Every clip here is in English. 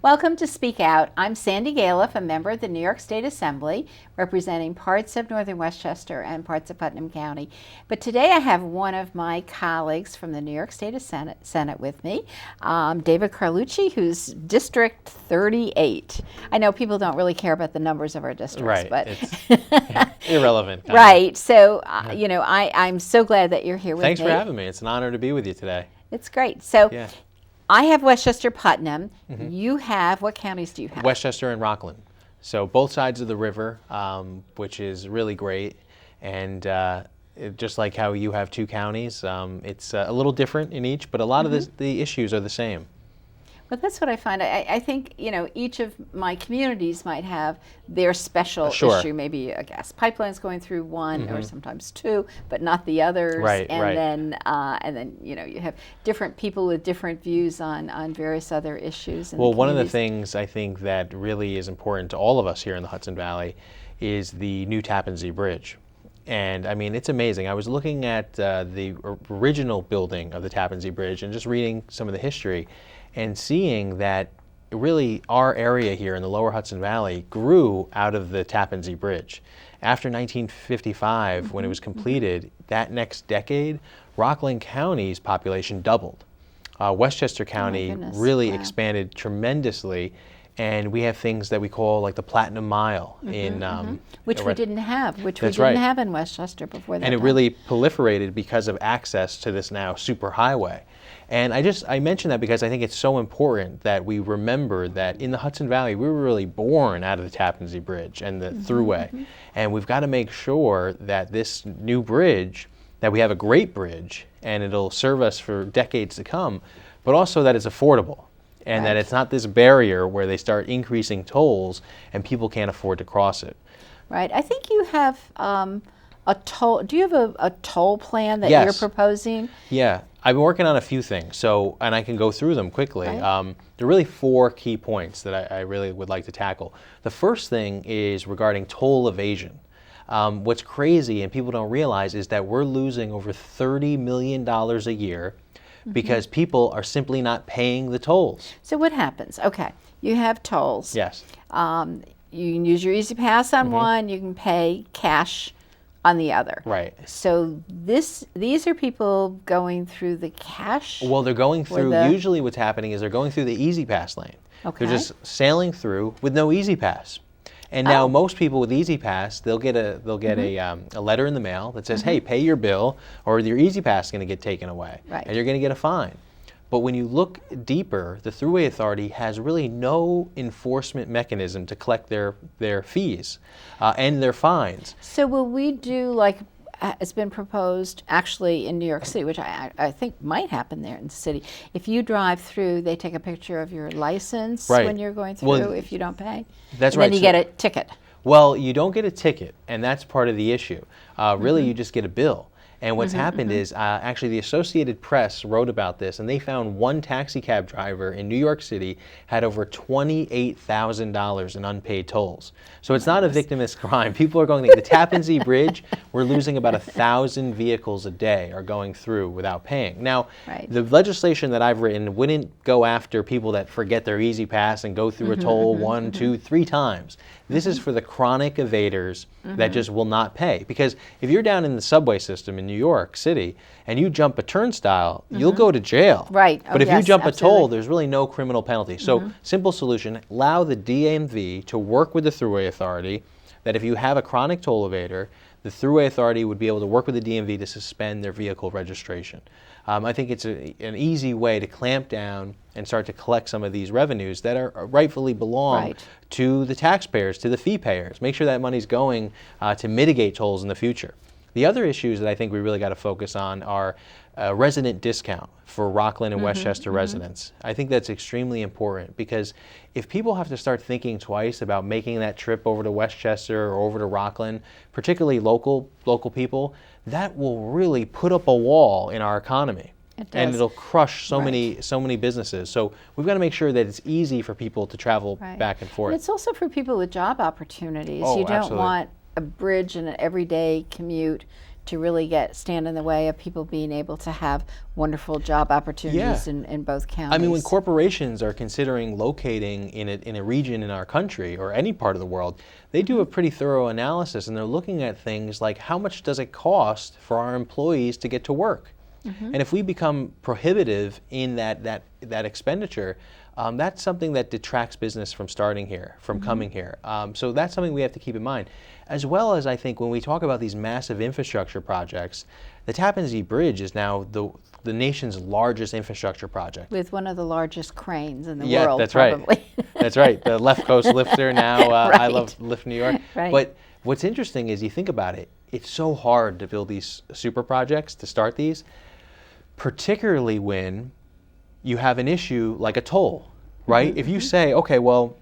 Welcome to Speak Out. I'm Sandy Galiff, a member of the New York State Assembly, representing parts of northern Westchester and parts of Putnam County. But today I have one of my colleagues from the New York State Senate with me, David Carlucci, who's District 38. I know people don't really care about the numbers of our districts, Right, but it's irrelevant. Right. So, I'm so glad that you're here with me. Thanks for having me. It's an honor to be with you today. It's great. So, Yeah. I have Westchester, Putnam. You have, what counties do you have? Westchester and Rockland. So both sides of the river, which is really great. And just like how you have two counties, it's a little different in each, but a lot of the issues are the same. Well, that's what I find. I think, each of my communities might have their special Sure. issue. Maybe a gas pipeline's going through one or sometimes two, but not the others. Right, and right. then you have different people with different views on various other issues. Well, one of the things I think that really is important to all of us here in the Hudson Valley is the new Tappan Zee Bridge. And I mean, it's amazing. I was looking at the original building of the Tappan Zee Bridge and just reading some of the history and seeing that really our area here in the lower Hudson Valley grew out of the Tappan Zee Bridge. After 1955, when it was completed, that next decade, Rockland County's population doubled. Westchester County really expanded tremendously, and we have things that we call like the Platinum Mile which we didn't have, have in Westchester before that. And it really proliferated because of access to this now superhighway. And I mention that because I think it's so important that we remember that in the Hudson Valley, we were really born out of the Tappan Zee Bridge and the Thruway. And we've got to make sure that this new bridge, that we have a great bridge, and it'll serve us for decades to come, but also that it's affordable. And that it's not this barrier where they start increasing tolls and people can't afford to cross it. Right. I think you have a toll. Do you have a toll plan that you're proposing? Yeah. I've been working on a few things, and I can go through them quickly. Right. There are really 4 key points that I really would like to tackle. The first thing is regarding toll evasion. What's crazy and people don't realize is that we're losing over $30 million a year because people are simply not paying the tolls. So what happens? Okay, you have tolls. Yes. You can use your Easy Pass on one. You can pay cash on the other. Right. So these are people going through the cash? Well, they're going through, usually what's happening is they're going through the Easy Pass lane. Okay. They're just sailing through with no Easy Pass. And now most people with Easy Pass, they'll get a letter in the mail that says, hey, pay your bill or your Easy Pass is going to get taken away. Right. And you're going to get a fine. But when you look deeper, the Thruway Authority has really no enforcement mechanism to collect their fees and their fines. So will we do like it's been proposed actually in New York City, which I think might happen there in the city. If you drive through, they take a picture of your license when you're going through if you don't pay. That's and right. Then you get a ticket. Well, you don't get a ticket, and that's part of the issue. Really, you just get a bill. And what's happened is actually the Associated Press wrote about this, and they found one taxi cab driver in New York City had over $28,000 in unpaid tolls. So it's not a victimless crime. People are going to the Tappan Zee Bridge. We're losing about 1,000 vehicles a day are going through without paying. Now, the legislation that I've written wouldn't go after people that forget their Easy Pass and go through a toll 1, 2, 3 times. This is for the chronic evaders that just will not pay. Because if you're down in the subway system in New York City and you jump a turnstile, you'll go to jail. Right. But if you jump a toll, there's really no criminal penalty. So simple solution, allow the DMV to work with the Thruway Authority that if you have a chronic toll evader, the Thruway Authority would be able to work with the DMV to suspend their vehicle registration. I think it's an easy way to clamp down and start to collect some of these revenues that are rightfully belong to the taxpayers, to the fee payers. Make sure that money's going to mitigate tolls in the future. The other issues that I think we really got to focus on are resident discount for Rockland and Westchester residents. I think that's extremely important because if people have to start thinking twice about making that trip over to Westchester or over to Rockland, particularly local people, that will really put up a wall in our economy. It does. And it'll crush so many businesses. So we've got to make sure that it's easy for people to travel back and forth. And it's also for people with job opportunities. Oh, you don't absolutely. want a bridge and an everyday commute to really stand in the way of people being able to have wonderful job opportunities in both counties. I mean, when corporations are considering locating in a region in our country or any part of the world, they do a pretty thorough analysis, and they're looking at things like how much does it cost for our employees to get to work? And if we become prohibitive in that expenditure, that's something that detracts business from starting here, from coming here. So that's something we have to keep in mind. As well as, I think, when we talk about these massive infrastructure projects, the Tappan Zee Bridge is now the nation's largest infrastructure project. With one of the largest cranes in the world, Yeah, that's probably. right. That's right. The Left Coast Lifter now, Right. I love Lift New York. Right. But what's interesting is you think about it, it's so hard to build these super projects, to start these, particularly when you have an issue like a toll, right? If you say, okay, well,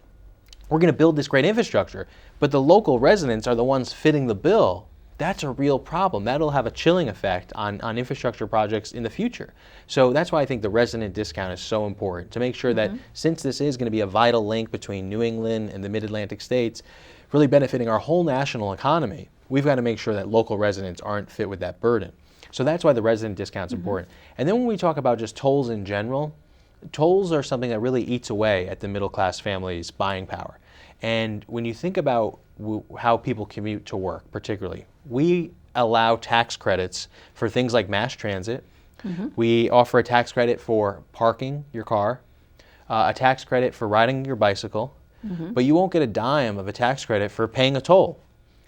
we're going to build this great infrastructure, but the local residents are the ones fitting the bill, that's a real problem. That'll have a chilling effect on infrastructure projects in the future. So that's why I think the resident discount is so important, to make sure that since this is going to be a vital link between New England and the mid-Atlantic states, really benefiting our whole national economy, we've got to make sure that local residents aren't fit with that burden. So that's why the resident discount is important. And then when we talk about just tolls in general, tolls are something that really eats away at the middle class family's buying power. And when you think about how people commute to work, particularly, we allow tax credits for things like mass transit. We offer a tax credit for parking your car, a tax credit for riding your bicycle, but you won't get a dime of a tax credit for paying a toll.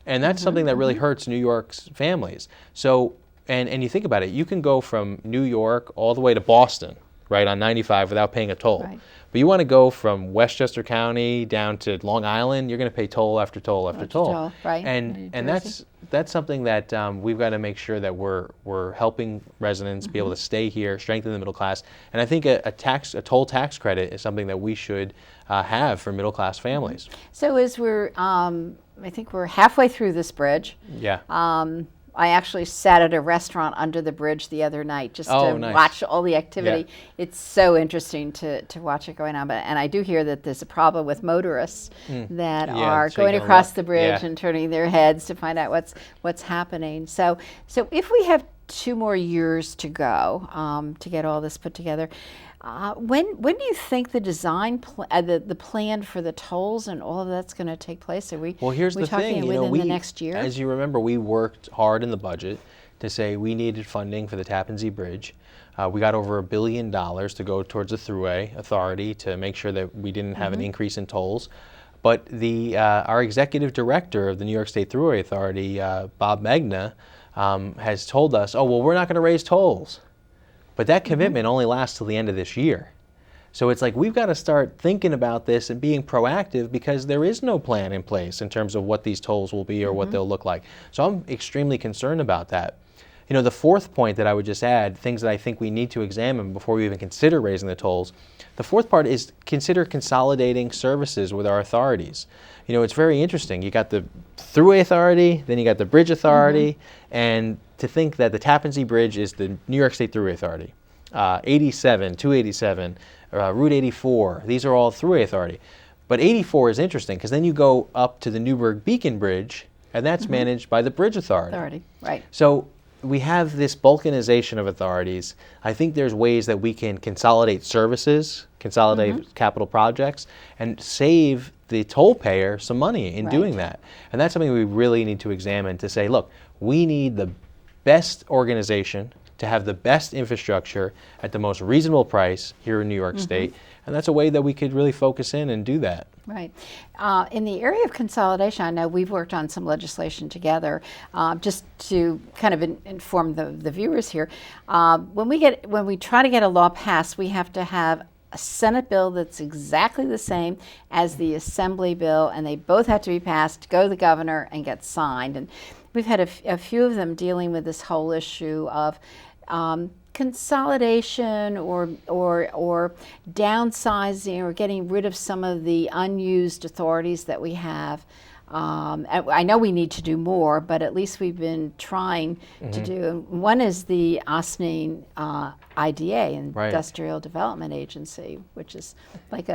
And that's something that really hurts New York's families. So, and you think about it, you can go from New York all the way to Boston, right, on 95 without paying a toll. Right. But you want to go from Westchester County down to Long Island, you're going to pay toll after toll after toll. Right. And that's something that we've got to make sure that we're helping residents be able to stay here, strengthen the middle class. And I think a toll tax credit is something that we should have for middle class families. So as I think we're halfway through this bridge. Yeah. I actually sat at a restaurant under the bridge the other night just to nice. watch all the activity. Yeah. It's so interesting to watch it going on. And I do hear that there's a problem with motorists that are going across the bridge and turning their heads to find out what's happening. So if we have 2 more years to go to get all this put together, when do you think the design, the plan for the tolls and all of that's going to take place? Are we? Well, here's the thing. Within the next year? As you remember, we worked hard in the budget to say we needed funding for the Tappan Zee Bridge. We got over $1 billion to go towards the Thruway Authority to make sure that we didn't have an increase in tolls. But our executive director of the New York State Thruway Authority, Bob Megna, has told us, oh, well, we're not going to raise tolls. But that commitment only lasts till the end of this year. So it's like we've got to start thinking about this and being proactive, because there is no plan in place in terms of what these tolls will be or what they'll look like. So I'm extremely concerned about that. You know, the fourth point that I would just add, things that I think we need to examine before we even consider raising the tolls, the fourth part is consider consolidating services with our authorities. You know, it's very interesting. You got the Thruway Authority, then you got the Bridge Authority, and to think that the Tappan Zee Bridge is the New York State Thruway Authority. 87, 287, Route 84, these are all Thruway Authority. But 84 is interesting because then you go up to the Newburgh Beacon Bridge, and that's managed by the Bridge Authority. Right. So we have this balkanization of authorities. I think there's ways that we can consolidate services, consolidate capital projects, and save the toll payer some money in doing that. And that's something we really need to examine to say, look, we need the best organization to have the best infrastructure at the most reasonable price here in New York State. And that's a way that we could really focus in and do that. Right. In the area of consolidation, I know we've worked on some legislation together. Just to kind of inform the viewers here, when we try to get a law passed, we have to have a Senate bill that's exactly the same as the Assembly bill, and they both have to be passed, go to the governor, and get signed. And we've had a few of them dealing with this whole issue of consolidation or downsizing or getting rid of some of the unused authorities that we have. I know we need to do more, but at least we've been trying to do. One is the Osnane IDA, Industrial Development Agency, which is like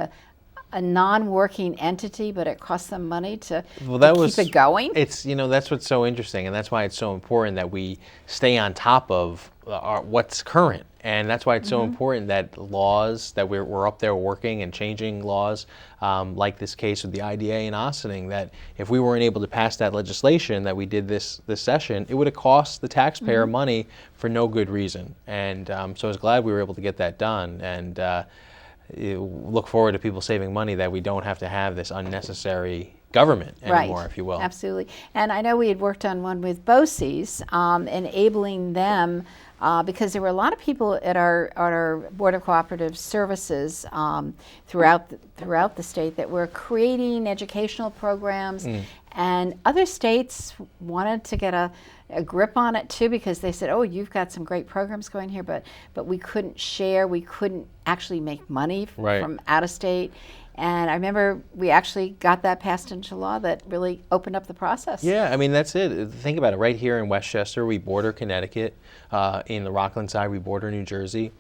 a non-working entity, but it costs them money to, Well, that keep it going. It's, that's what's so interesting, and that's why it's so important that we stay on top of what's current. And that's why it's so important that laws, that we're up there working and changing laws, like this case with the IDA in Ossining, that if we weren't able to pass that legislation that we did this session, it would have cost the taxpayer money for no good reason. And so I was glad we were able to get that done. And look forward to people saving money, that we don't have to have this unnecessary government anymore, if you will. Absolutely. And I know we had worked on one with BOCES, enabling them, because there were a lot of people at our Board of Cooperative Services throughout the state that were creating educational programs, and other states wanted to get a grip on it too, because they said, oh, you've got some great programs going here, but we couldn't share, we couldn't actually make money from out of state. And I remember we actually got that passed into law that really opened up the process. Yeah, I mean, that's it. Think about it. Right here in Westchester, we border Connecticut. In the Rockland side, we border New Jersey.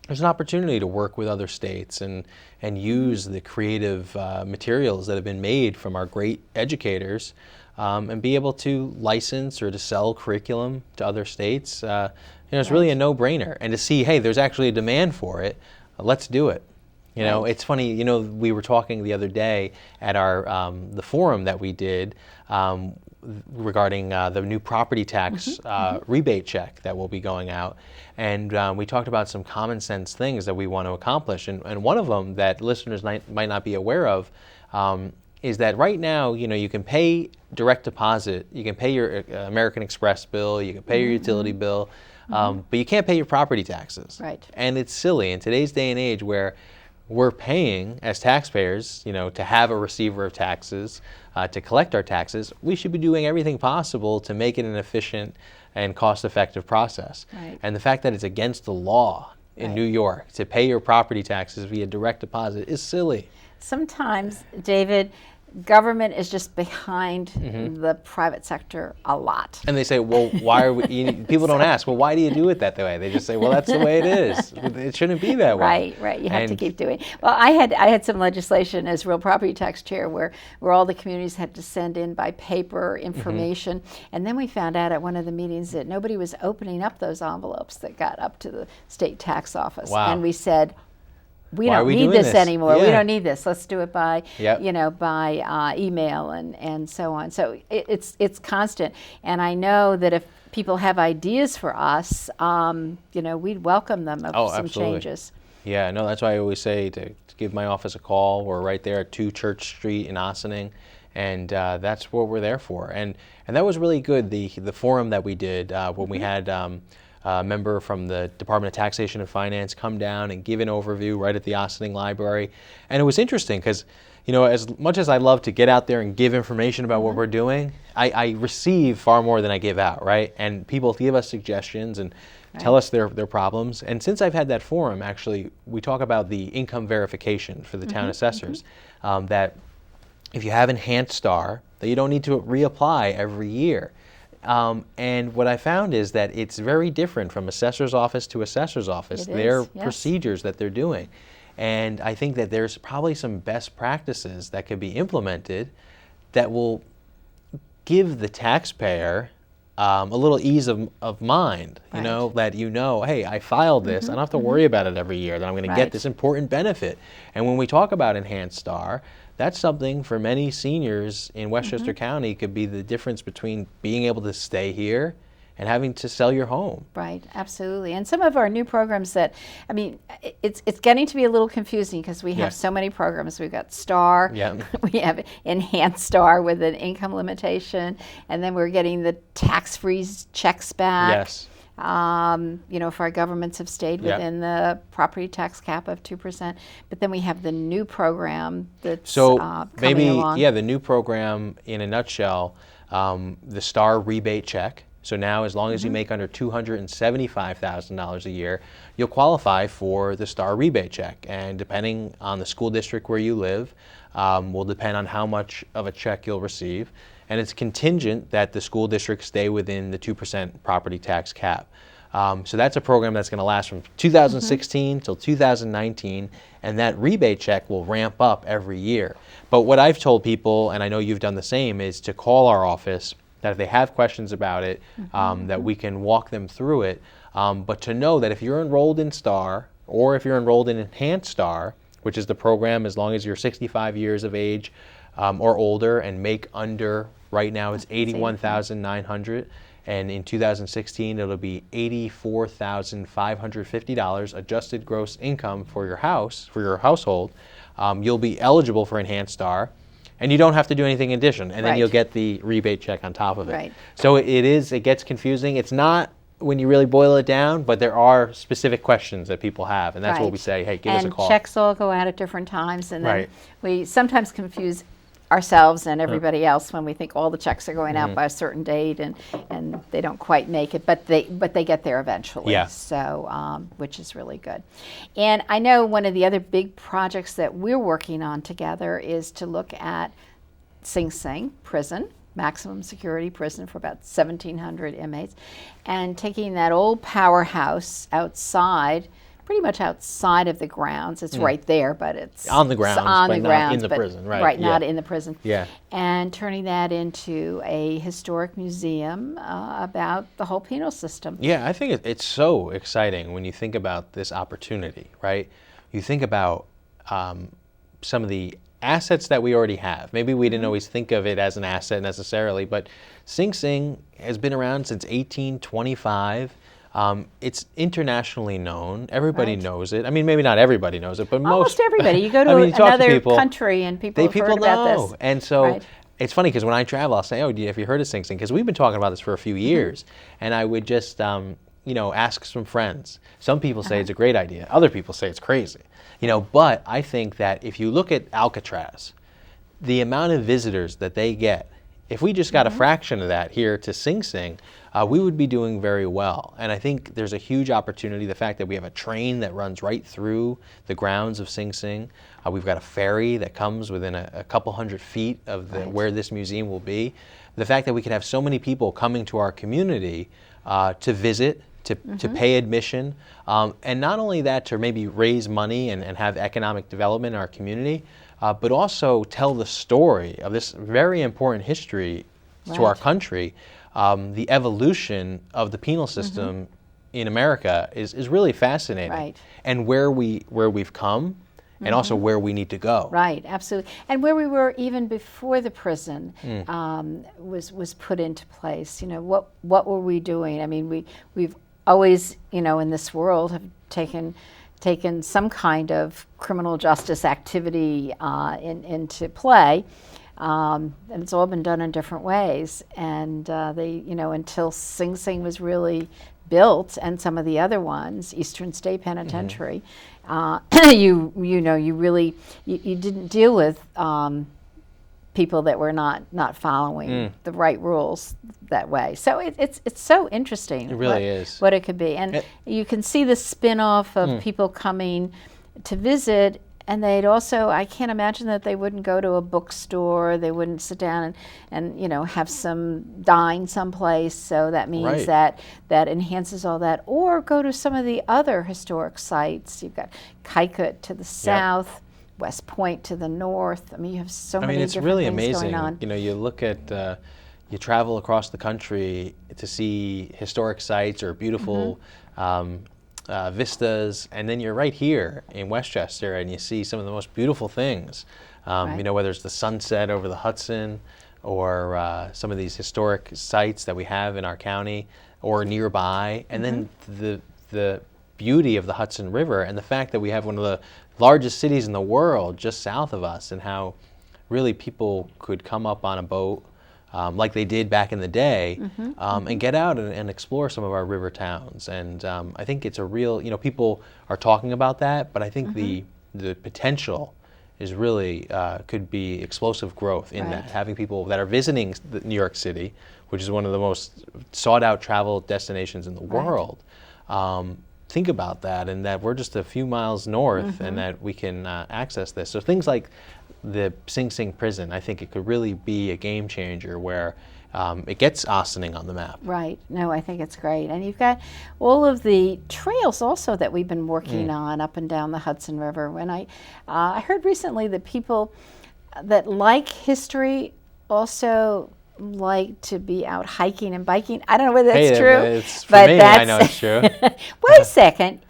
There's an opportunity to work with other states and use the creative materials that have been made from our great educators, and be able to license or to sell curriculum to other states. It's really a no-brainer. And to see, hey, there's actually a demand for it, let's do it. It's funny, we were talking the other day at our the forum that we did regarding the new property tax rebate check that will be going out. And we talked about some common sense things that we want to accomplish. And one of them that listeners might not be aware of is that right now, you can pay direct deposit, you can pay your American Express bill, you can pay your utility bill, but you can't pay your property taxes. Right. And it's silly in today's day and age where we're paying as taxpayers, to have a receiver of taxes, to collect our taxes. We should be doing everything possible to make it an efficient and cost-effective process. Right. And the fact that it's against the law in New York to pay your property taxes via direct deposit is silly. Sometimes, David, government is just behind the private sector a lot. And they say, well, why are we, people don't ask, well, why do you do it that way? They just say, well, that's the way it is. It shouldn't be that way. Right. You have to keep doing it. Well, I had some legislation as real property tax chair where all the communities had to send in by paper information. And then we found out at one of the meetings that nobody was opening up those envelopes that got up to the state tax office. Wow. And we said, we Why don't are we need doing this anymore. Yeah. We don't need this. Let's do it by, Yep. by email and so on. So it's constant. And I know that if people have ideas for us, we'd welcome them of some absolutely. changes. Yeah, no, that's why I always say to give my office a call. We're right there at 2 Church Street in Ossining, and that's what we're there for. And that was really good. The forum that we did when we had a member from the Department of Taxation and Finance come down and give an overview right at the Ossining Library. And it was interesting because, as much as I love to get out there and give information about what we're doing, I receive far more than I give out, right? And people give us suggestions and tell us their problems. And since I've had that forum, actually, we talk about the income verification for the town assessors, that if you have enhanced star, that you don't need to reapply every year. And what I found is that it's very different from assessor's office to assessor's office. Their procedures that they're doing. And I think that there's probably some best practices that could be implemented that will give the taxpayer a little ease of mind, that hey, I filed this, I don't have to worry about it every year, that I'm going to get this important benefit. And when we talk about enhanced star, that's something for many seniors in Westchester County could be the difference between being able to stay here and having to sell your home. Right, absolutely. And some of our new programs that, it's getting to be a little confusing because we have so many programs. We've got STAR, we have Enhanced STAR with an income limitation, and then we're getting the tax-free checks back. Yes. For our governments have stayed within the property tax cap of 2%. But then we have the new program that's coming along. The new program in a nutshell, the STAR rebate check. So now as long as you make under $275,000 a year, you'll qualify for the STAR rebate check. And depending on the school district where you live, will depend on how much of a check you'll receive. And it's contingent that the school districts stay within the 2% property tax cap. So that's a program that's going to last from 2016 till 2019, and that rebate check will ramp up every year. But what I've told people, and I know you've done the same, is to call our office, that if they have questions about it, that we can walk them through it. But to know that if you're enrolled in STAR, or if you're enrolled in Enhanced STAR, which is the program as long as you're 65 years of age or older and make under, right now it's $81,900, and in 2016 it'll be $84,550 adjusted gross income for your house, for your household. You'll be eligible for Enhanced STAR, and you don't have to do anything in addition, and then you'll get the rebate check on top of it. Right. So it gets confusing. It's not when you really boil it down, but there are specific questions that people have, and that's what we say, hey, give us a call. And checks all go out at different times, and then we sometimes confuse ourselves and everybody else when we think all the checks are going out by a certain date, and they don't quite make it, but they get there eventually. Yeah. So which is really good. And I know one of the other big projects that we're working on together is to look at Sing Sing prison, maximum security prison for about 1,700 inmates, and taking that old powerhouse outside, pretty much outside of the grounds. It's right there, but it's on the grounds, not in the prison, right? Right, not in the prison. Yeah. And turning that into a historic museum about the whole penal system. Yeah, I think it's so exciting when you think about this opportunity, right? You think about some of the assets that we already have. Maybe we didn't always think of it as an asset necessarily, but Sing Sing has been around since 1825. It's internationally known. Everybody knows it. I mean, maybe not everybody knows it, but almost everybody. You go to another country and people have heard about this. And so it's funny because when I travel, I'll say, "Oh, have you heard of Sing Sing?" Because we've been talking about this for a few years, and I would just ask some friends. Some people say it's a great idea. Other people say it's crazy. But I think that if you look at Alcatraz, the amount of visitors that they get, if we just got a fraction of that here to Sing Sing, we would be doing very well. And I think there's a huge opportunity. The fact that we have a train that runs right through the grounds of Sing Sing. We've got a ferry that comes within a couple hundred feet of where this museum will be. The fact that we could have so many people coming to our community to visit, to pay admission, and not only that, to maybe raise money and have economic development in our community, but also tell the story of this very important history to our country. The evolution of the penal system in America is really fascinating, and where we've come, and also where we need to go. Right, absolutely, and where we were even before the prison was put into place. What were we doing? I mean, we've always, in this world, have taken some kind of criminal justice activity into play. And it's all been done in different ways. And until Sing Sing was really built, and some of the other ones, Eastern State Penitentiary, you didn't deal with people that were not following the right rules that way. So it's so interesting. It really is what it could be, and you can see the spin-off of people coming to visit. And they'd also, I can't imagine that they wouldn't go to a bookstore, they wouldn't sit down and have some dine someplace, so that means that enhances all that. Or go to some of the other historic sites. You've got Kaikut to the south, West Point to the north. I mean, you have so many different things really going on. You look at, you travel across the country to see historic sites or beautiful vistas, and then you're right here in Westchester and you see some of the most beautiful things. Whether it's the sunset over the Hudson, or some of these historic sites that we have in our county or nearby, and then the beauty of the Hudson River, and the fact that we have one of the largest cities in the world just south of us, and how really people could come up on a boat like they did back in the day, and get out and explore some of our river towns. And I think it's a real, people are talking about that, but I think the potential is really, could be explosive growth in that, having people that are visiting New York City, which is one of the most sought out travel destinations in the world, think about that, and that we're just a few miles north, and that we can access this. So things like the Sing Sing prison, I think it could really be a game changer, where it gets Ossining on the map. Right. No, I think it's great. And you've got all of the trails also that we've been working on up and down the Hudson River. When I heard recently that people that like history also like to be out hiking and biking. I don't know whether that's true. It's, for but me, that's, I know it's true. Wait a second.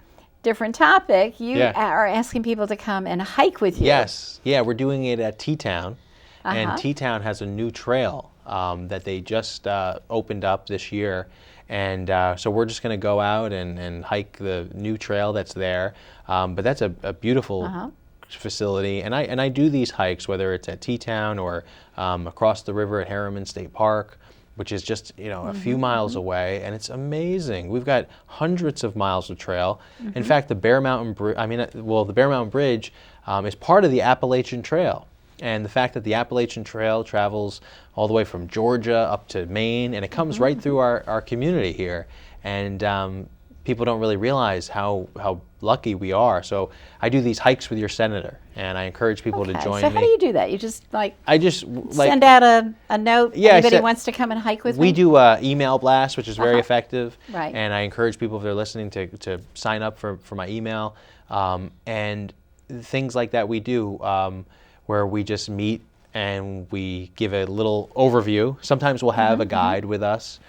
Different topic. You Yeah. are asking people to come and hike with you. Yes. Yeah, we're doing it at T-Town. And Uh-huh. T-Town has a new trail that they just opened up this year. And so we're just going to go out and hike the new trail that's there. But that's a beautiful facility. And I do these hikes, whether it's at T-Town or across the river at Harriman State Park, which is just a few miles away, and it's amazing. We've got hundreds of miles of trail. In fact, the Bear Mountain the Bear Mountain Bridge is part of the Appalachian Trail. And the fact that the Appalachian Trail travels all the way from Georgia up to Maine, and it comes right through our community here. And people don't really realize how lucky we are. So I do these hikes with your senator, and I encourage people to join me. So how do you do that? You just I just send out a note. Yeah, Anybody wants to come and hike with me? We do email blast, which is very effective. Right. And I encourage people, if they're listening, to sign up for my email. And things like that we do, where we just meet and we give a little overview. Sometimes we'll have a guide with us,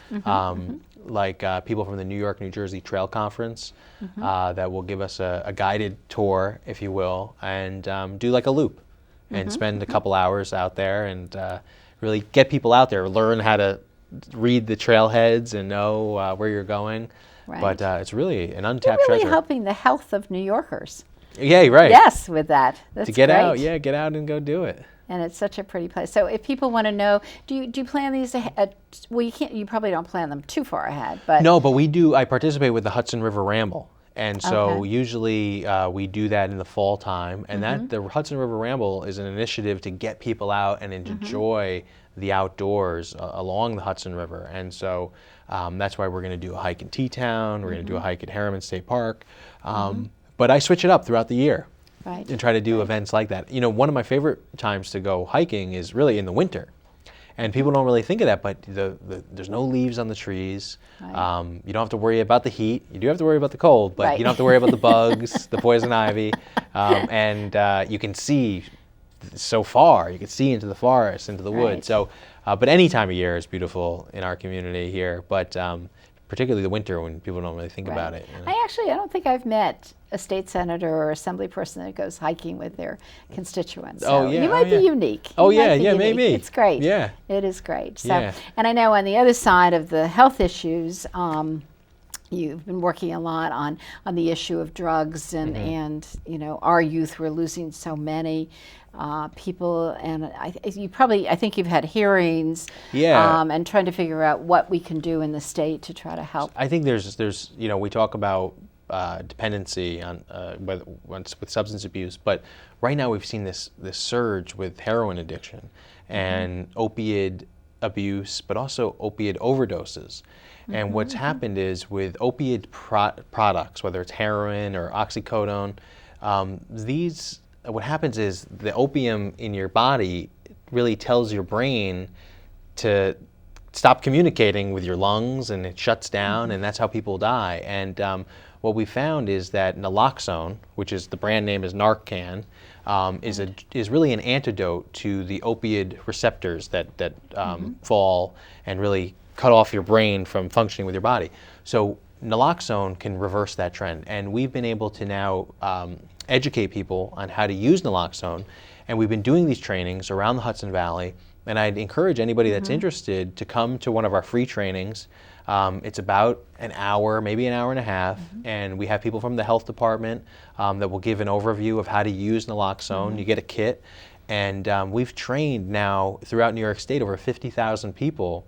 like people from the New York, New Jersey Trail Conference that will give us a guided tour, if you will, and do like a loop and spend a couple hours out there and really get people out there, learn how to read the trailheads and know where you're going. Right. But it's really an You're untapped really treasure. helping the health of New Yorkers. Yeah, right. Yes, with that. That's To get great. out, get out and go do it. And it's such a pretty place. So if people want to know, do you plan these ahead? Well, you probably don't plan them too far ahead, but No, but we do. I participate with the Hudson River Ramble, and so Okay. usually we do that in the fall time. And that the Hudson River Ramble is an initiative to get people out and enjoy the outdoors along the Hudson River. And so that's why we're going to do a hike in T-Town. We're going to do a hike at Harriman State Park. But I switch it up throughout the year. Right. And try to do events like that. One of my favorite times to go hiking is really in the winter. And people don't really think of that, but there's no leaves on the trees. Right. You don't have to worry about the heat. You do have to worry about the cold, but Right. you don't have to worry about the bugs, the poison ivy. And you can see so far. You can see into the forest, into the woods. Right. So, but any time of year is beautiful in our community here. But particularly the winter when people don't really think about it. I don't think I've met a state senator or assembly person that goes hiking with their constituents. So you might be unique. Oh, You might yeah, be yeah, unique. maybe. It's great. Yeah. It is great. So, Yeah. and I know on the other side of the health issues, you've been working a lot on the issue of drugs and our youth. We're losing so many people, and I think you've had hearings, and trying to figure out what we can do in the state to try to help. I think there's we talk about dependency on with substance abuse, but right now we've seen this surge with heroin addiction and opiate abuse, but also opiate overdoses. And what's happened is with opiate products, whether it's heroin or oxycodone, what happens is the opium in your body really tells your brain to stop communicating with your lungs, and it shuts down, and that's how people die. And what we found is that naloxone, which is the brand name is Narcan, is really an antidote to the opioid receptors that fall and really cut off your brain from functioning with your body. So naloxone can reverse that trend, and we've been able to now educate people on how to use naloxone, and we've been doing these trainings around the Hudson Valley. And I'd encourage anybody that's interested to come to one of our free trainings. It's about an hour, maybe an hour and a half, and we have people from the health department that will give an overview of how to use naloxone. You get a kit, and we've trained now throughout New York State over 50,000 people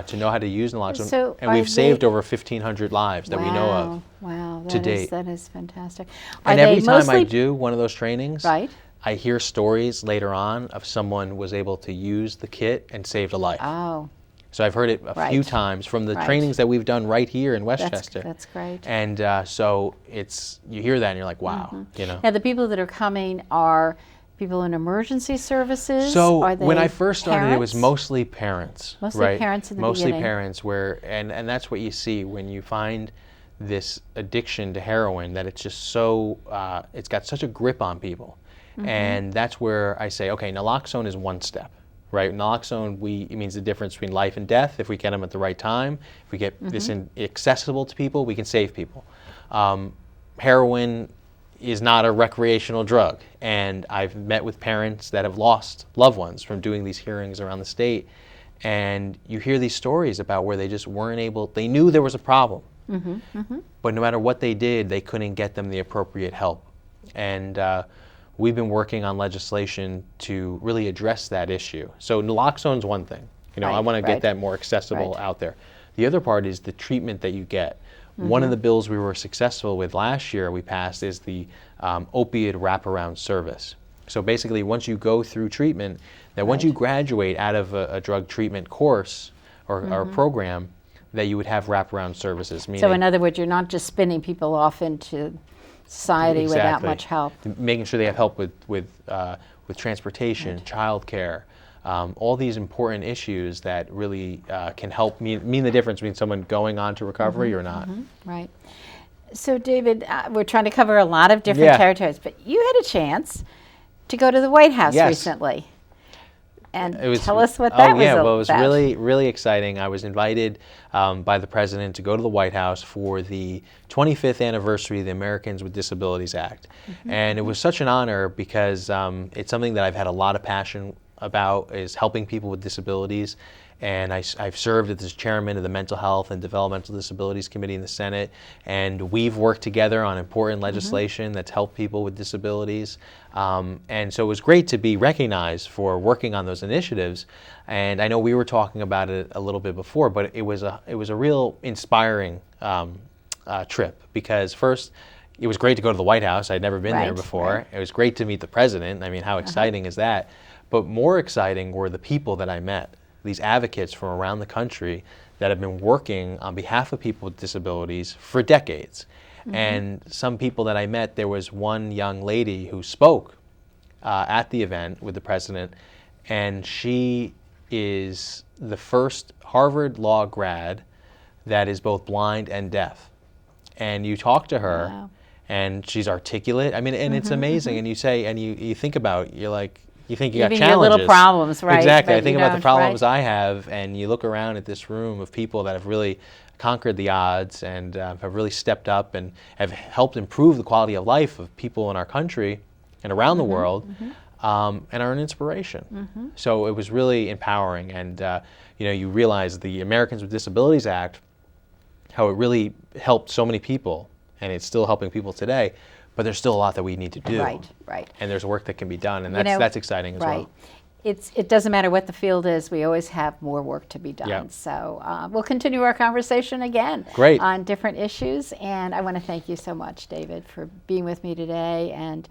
to know how to use naloxone, So and we've saved over 1,500 lives that we know of. Wow, to date. That is fantastic. And every time I do one of those trainings, right? I hear stories later on of someone was able to use the kit and saved a life. Oh. So I've heard it a few times from the trainings that we've done right here in Westchester. That's great. And so you hear that and you're like, wow, Now the people that are coming are people in emergency services? So Are they when I first started, it was parents? mostly parents. Mostly right? parents in the Mostly beginning. parents, and that's what you see when you find this addiction to heroin, that it's just so, it's got such a grip on people. And that's where I say, okay, naloxone is one step. Right, naloxone, it means the difference between life and death. If we get them at the right time, if we get this accessible to people, we can save people. Heroin is not a recreational drug, and I've met with parents that have lost loved ones from doing these hearings around the state, and you hear these stories about where they just weren't able, they knew there was a problem, but no matter what they did, they couldn't get them the appropriate help. And we've been working on legislation to really address that issue. So naloxone's one thing. I want to get that more accessible out there. The other part is the treatment that you get. One of the bills we were successful with last year we passed is the opioid wraparound service. So basically, once you go through treatment, that once you graduate out of a drug treatment course or program, that you would have wraparound services. So in other words, you're not just spinning people off into society without much help. Making sure they have help with transportation, childcare, all these important issues that really can help mean the difference between someone going on to recovery or not. Right. So David, we're trying to cover a lot of different territories, but you had a chance to go to the White House recently. And tell us what that was about. Well, it was really, really exciting. I was invited by the President to go to the White House for the 25th anniversary of the Americans with Disabilities Act. And it was such an honor because it's something that I've had a lot of passion about, is helping people with disabilities. And I've served as chairman of the Mental Health and Developmental Disabilities Committee in the Senate, and we've worked together on important legislation that's helped people with disabilities. And so it was great to be recognized for working on those initiatives. And I know we were talking about it a little bit before, but it was a real inspiring trip, because first, it was great to go to the White House. I'd never been there before. It was great to meet the President. I mean, how exciting is that? But more exciting were the people that I met. These advocates from around the country that have been working on behalf of people with disabilities for decades. And some people that I met, there was one young lady who spoke at the event with the President, and she is the first Harvard Law grad that is both blind and deaf. And you talk to her, and she's articulate. I mean, and it's amazing. And you say, and you think about, you're like, you think you got challenges. Your little problems, right? Exactly. I think about the problems I have, and you look around at this room of people that have really conquered the odds and have really stepped up and have helped improve the quality of life of people in our country and around the world, and are an inspiration. So it was really empowering. And you realize the Americans with Disabilities Act, how it really helped so many people, and it's still helping people today. But there's still a lot that we need to do. Right. And there's work that can be done, and that's exciting as well. It doesn't matter what the field is, we always have more work to be done. So we'll continue our conversation again on different issues. And I want to thank you so much, David, for being with me today. And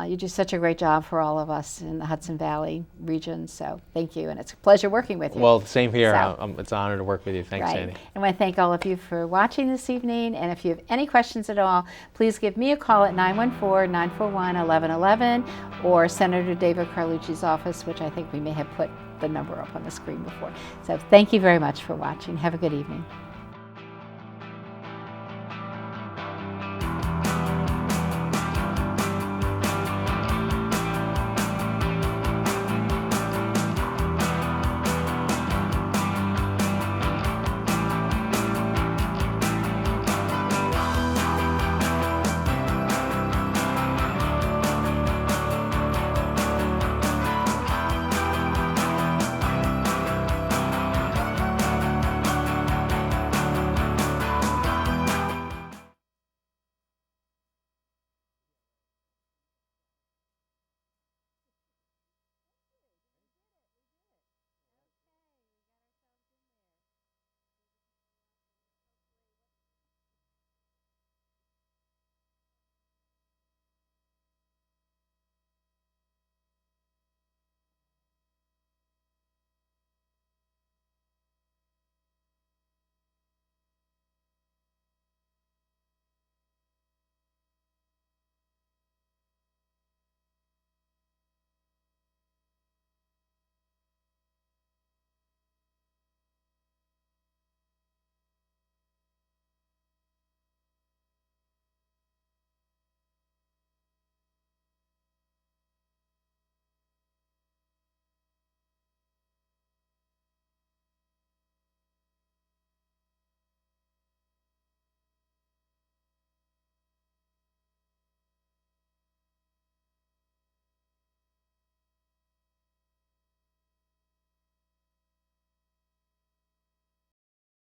you do such a great job for all of us in the Hudson Valley region. So thank you, and it's a pleasure working with you. Well, same here. It's an honor to work with you. Thanks, Sandy. I want to thank all of you for watching this evening. And if you have any questions at all, please give me a call at 914-941-1111 or Senator David Carlucci's office, which I think we may have put the number up on the screen before. So thank you very much for watching. Have a good evening.